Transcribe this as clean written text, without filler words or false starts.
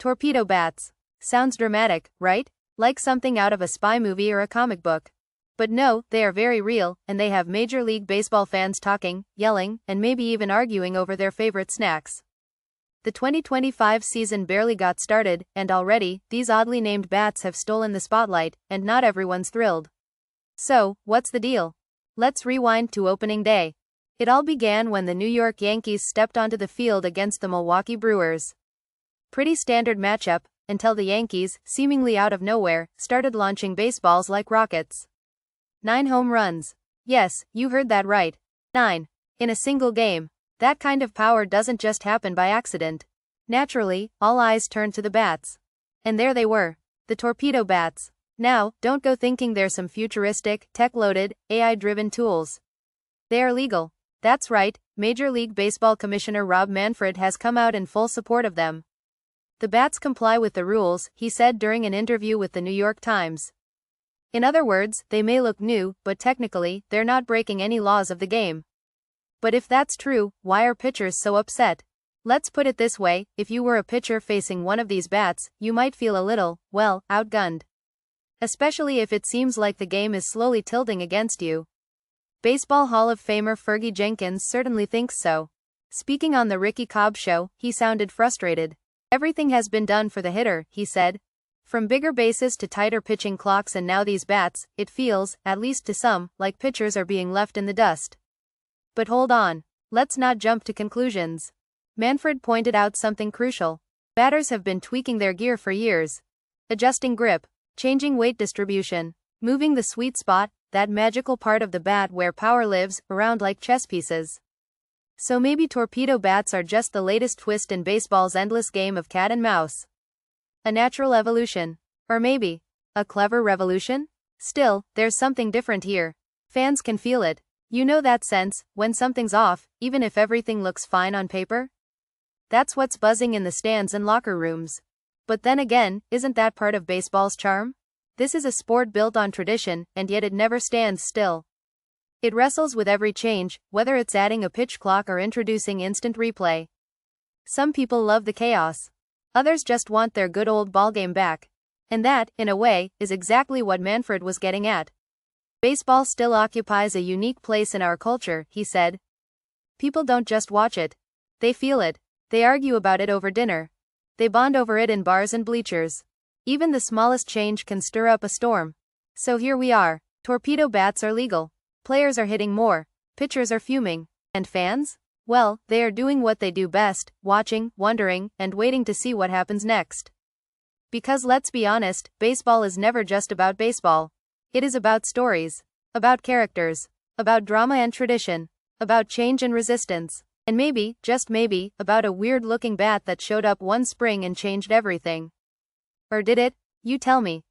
Torpedo bats. Sounds dramatic, right? Like something out of a spy movie or a comic book. But no, they are very real, and they have Major League Baseball fans talking, yelling, and maybe even arguing over their favorite snacks. The 2025 season barely got started, and already, these oddly named bats have stolen the spotlight, and not everyone's thrilled. So, what's the deal? Let's rewind to opening day. It all began when the New York Yankees stepped onto the field against the Milwaukee Brewers. Pretty standard matchup, until the Yankees, seemingly out of nowhere, started launching baseballs like rockets. 9 home runs. Yes, you heard that right. 9. In a single game. That kind of power doesn't just happen by accident. Naturally, all eyes turned to the bats. And there they were. The Torpedo bats. Now, don't go thinking they're some futuristic, tech-loaded, AI-driven tools. They are legal. That's right, Major League Baseball Commissioner Rob Manfred has come out in full support of them. The bats comply with the rules, he said during an interview with the New York Times. In other words, they may look new, but technically, they're not breaking any laws of the game. But if that's true, why are pitchers so upset? Let's put it this way, if you were a pitcher facing one of these bats, you might feel a little, well, outgunned. Especially if it seems like the game is slowly tilting against you. Baseball Hall of Famer Fergie Jenkins certainly thinks so. Speaking on the Ricky Cobb show, he sounded frustrated. Everything has been done for the hitter, he said. From bigger bases to tighter pitching clocks, and now these bats, it feels, at least to some, like pitchers are being left in the dust. But hold on. Let's not jump to conclusions. Manfred pointed out something crucial. Batters have been tweaking their gear for years. Adjusting grip, changing weight distribution, moving the sweet spot, that magical part of the bat where power lives, around like chess pieces. So maybe Torpedo bats are just the latest twist in baseball's endless game of cat and mouse. A natural evolution. Or maybe a clever revolution? Still, there's something different here. Fans can feel it. You know that sense, when something's off, even if everything looks fine on paper? That's what's buzzing in the stands and locker rooms. But then again, isn't that part of baseball's charm? This is a sport built on tradition, and yet it never stands still. It wrestles with every change, whether it's adding a pitch clock or introducing instant replay. Some people love the chaos. Others just want their good old ballgame back. And that, in a way, is exactly what Manfred was getting at. Baseball still occupies a unique place in our culture, he said. People don't just watch it. They feel it. They argue about it over dinner. They bond over it in bars and bleachers. Even the smallest change can stir up a storm. So here we are. Torpedo bats are legal. Players are hitting more. Pitchers are fuming. And fans? Well, they are doing what they do best, watching, wondering, and waiting to see what happens next. Because let's be honest, baseball is never just about baseball. It is about stories. About characters. About drama and tradition. About change and resistance. And maybe, just maybe, about a weird-looking bat that showed up one spring and changed everything. Or did it? You tell me.